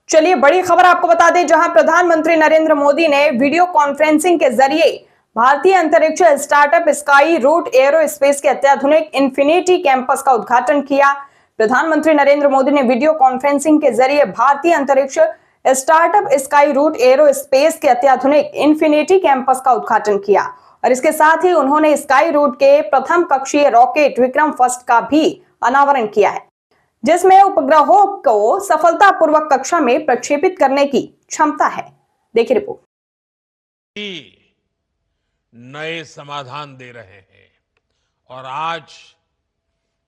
चलिए बड़ी खबर आपको बता दें, जहां प्रधानमंत्री नरेंद्र मोदी ने वीडियो कॉन्फ्रेंसिंग के जरिए भारतीय अंतरिक्ष स्टार्टअप स्काई रूट एरोस्पेस के अत्याधुनिक इन्फिनिटी कैंपस का उद्घाटन किया। प्रधानमंत्री नरेंद्र मोदी ने वीडियो कॉन्फ्रेंसिंग के जरिए भारतीय अंतरिक्ष स्टार्टअप स्काई रूट एरोस्पेस के अत्याधुनिक इन्फिनिटी कैंपस का उद्घाटन किया और इसके साथ ही उन्होंने स्काई रूट के प्रथम कक्षीय रॉकेट विक्रम फर्स्ट का भी अनावरण किया है, जिसमें उपग्रहों को सफलतापूर्वक कक्षा में प्रक्षेपित करने की क्षमता है। देखिए रिपोर्ट। नए समाधान दे रहे हैं और आज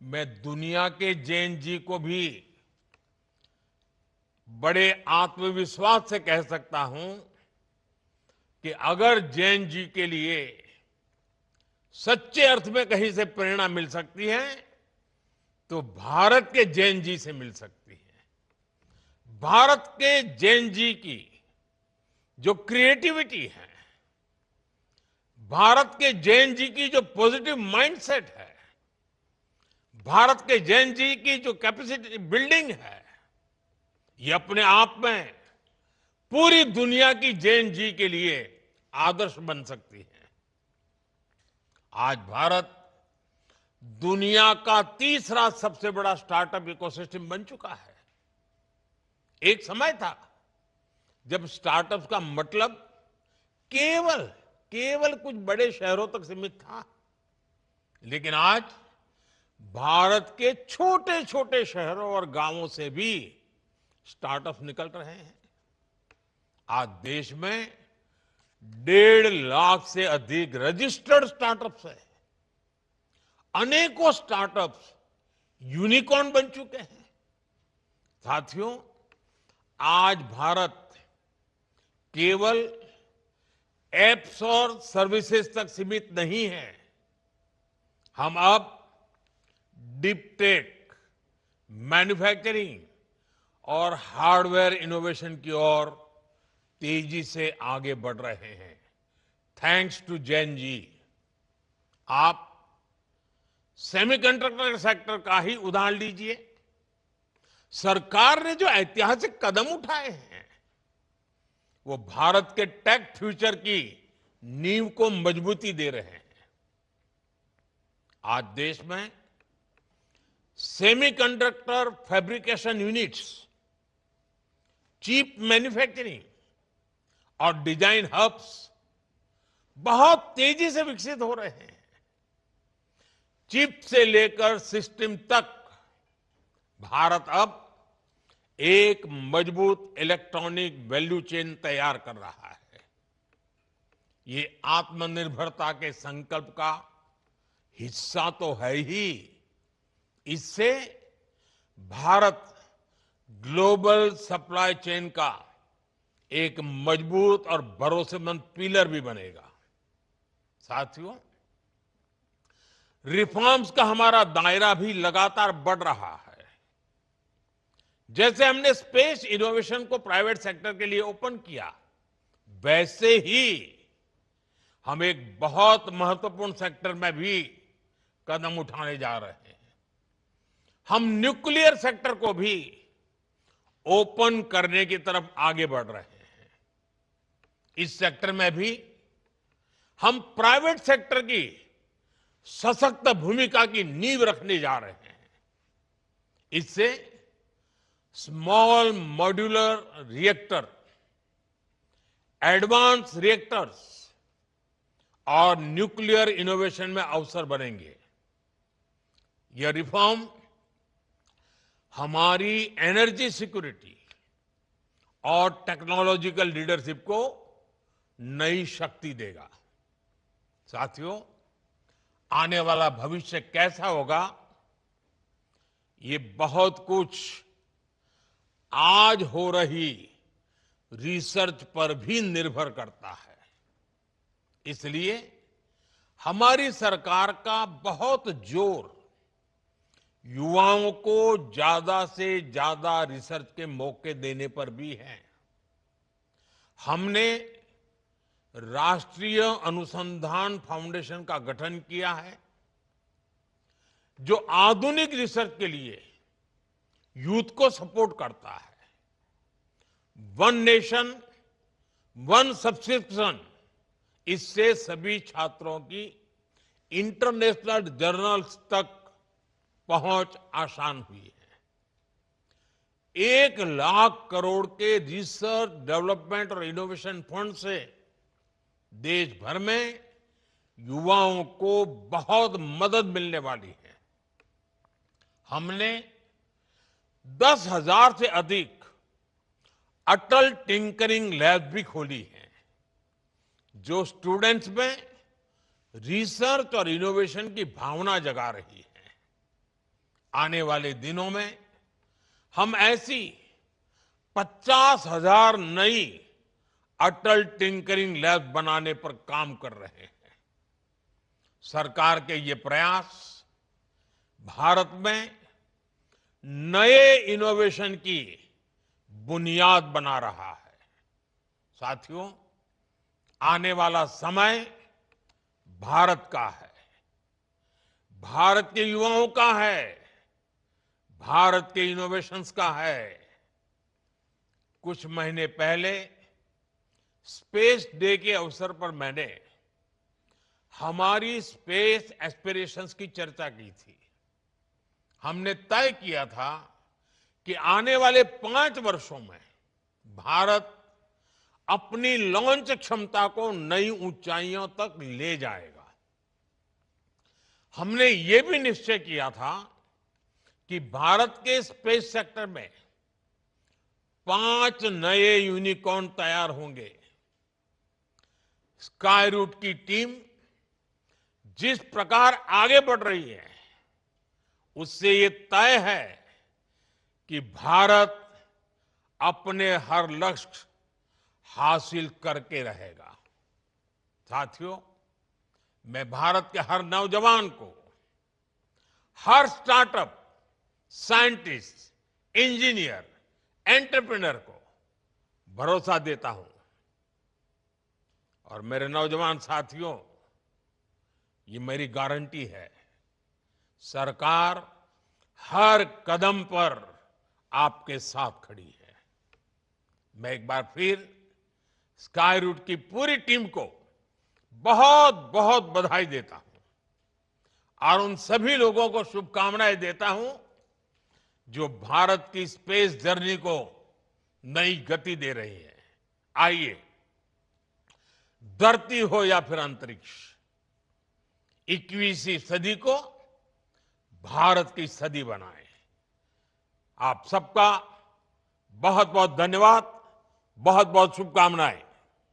मैं दुनिया के जैन जी को भी बड़े आत्मविश्वास से कह सकता हूं कि अगर जैन जी के लिए सच्चे अर्थ में कहीं से प्रेरणा मिल सकती है तो भारत के जैन जी से मिल सकती है। भारत के जैन जी की जो क्रिएटिविटी है, भारत के जैन जी की जो पॉजिटिव माइंडसेट है, भारत के जैन जी की जो कैपेसिटी बिल्डिंग है, ये अपने आप में पूरी दुनिया की जैन जी के लिए आदर्श बन सकती है। आज भारत दुनिया का तीसरा सबसे बड़ा स्टार्टअप इकोसिस्टम बन चुका है। एक समय था जब स्टार्टअप का मतलब केवल कुछ बड़े शहरों तक सीमित था, लेकिन आज भारत के छोटे छोटे शहरों और गांवों से भी स्टार्टअप निकल रहे हैं। आज देश में 1.5 लाख से अधिक रजिस्टर्ड स्टार्टअप्स है। अनेकों स्टार्टअप्स यूनिकॉर्न बन चुके हैं। साथियों, आज भारत केवल एप्स और सर्विसेज तक सीमित नहीं है। हम अब डीप टेक, मैन्युफैक्चरिंग और हार्डवेयर इनोवेशन की ओर तेजी से आगे बढ़ रहे हैं। Thanks to Jain ji. आप सेमीकंडक्टर सेक्टर का ही उदाहरण लीजिए। सरकार ने जो ऐतिहासिक कदम उठाए हैं वो भारत के टेक फ्यूचर की नींव को मजबूती दे रहे हैं। आज देश में semiconductor fabrication units, chip manufacturing और डिजाइन हब्स बहुत तेजी से विकसित हो रहे हैं। चिप से लेकर सिस्टम तक भारत अब एक मजबूत इलेक्ट्रॉनिक वैल्यू चेन तैयार कर रहा है। ये आत्मनिर्भरता के संकल्प का हिस्सा तो है ही। इससे भारत ग्लोबल सप्लाई चेन का एक मजबूत और भरोसेमंद पिलर भी बनेगा। साथियों, रिफॉर्म्स का हमारा दायरा भी लगातार बढ़ रहा है। जैसे हमने स्पेस इनोवेशन को प्राइवेट सेक्टर के लिए ओपन किया, वैसे ही हम एक बहुत महत्वपूर्ण सेक्टर में भी कदम उठाने जा रहे हैं। हम न्यूक्लियर सेक्टर को भी ओपन करने की तरफ आगे बढ़ रहे हैं। इस सेक्टर में भी हम प्राइवेट सेक्टर की सशक्त भूमिका की नींव रखने जा रहे हैं। इससे small modular reactor, advance reactors और न्यूक्लियर इनोवेशन में अवसर बनेंगे। यह रिफॉर्म हमारी एनर्जी सिक्योरिटी और टेक्नोलॉजिकल लीडरशिप को नई शक्ति देगा। साथियों, आने वाला भविष्य कैसा होगा, ये बहुत कुछ आज हो रही रिसर्च पर भी निर्भर करता है। इसलिए हमारी सरकार का बहुत जोर युवाओं को ज्यादा से ज्यादा रिसर्च के मौके देने पर भी है। हमने राष्ट्रीय अनुसंधान फाउंडेशन का गठन किया है, जो आधुनिक रिसर्च के लिए यूथ को सपोर्ट करता है। वन नेशन वन सब्सक्रिप्शन, इससे सभी छात्रों की इंटरनेशनल जर्नल्स तक पहुंच आसान हुई है। 1 लाख करोड़ के रिसर्च डेवलपमेंट और इनोवेशन फंड से देश भर में युवाओं को बहुत मदद मिलने वाली है। हमने 10,000 से अधिक अटल टिंकरिंग लैब भी खोली है, जो स्टूडेंट्स में रिसर्च और इनोवेशन की भावना जगा रही है। आने वाले दिनों में हम ऐसी 50,000 नई अटल टिंकरिंग लैब बनाने पर काम कर रहे हैं। सरकार के ये प्रयास भारत में नए इनोवेशन की बुनियाद बना रहा है। साथियों, आने वाला समय भारत का है, भारत के युवाओं का है, भारत के इनोवेशंस का है। कुछ महीने पहले स्पेस डे के अवसर पर मैंने हमारी स्पेस एस्पिरेशंस की चर्चा की थी। हमने तय किया था कि आने वाले 5 वर्षों में भारत अपनी लॉन्च क्षमता को नई ऊंचाइयों तक ले जाएगा। हमने ये भी निश्चय किया था कि भारत के स्पेस सेक्टर में 5 नए यूनिकॉर्न तैयार होंगे। स्काई रूट की टीम जिस प्रकार आगे बढ़ रही है, उससे ये तय है कि भारत अपने हर लक्ष्य हासिल करके रहेगा। साथियों, मैं भारत के हर नौजवान को, हर स्टार्टअप, साइंटिस्ट, इंजीनियर, एंटरप्रेन्योर को भरोसा देता हूं। और मेरे नौजवान साथियों, ये मेरी गारंटी है, सरकार हर कदम पर आपके साथ खड़ी है। मैं एक बार फिर स्काई रूट की पूरी टीम को बहुत बहुत बधाई देता हूं और उन सभी लोगों को शुभकामनाएं देता हूं जो भारत की स्पेस जर्नी को नई गति दे रही है। आइए, धरती हो या फिर अंतरिक्ष, 21वीं सदी को भारत की सदी बनाएं। आप सबका बहुत बहुत धन्यवाद, बहुत बहुत शुभकामनाएं।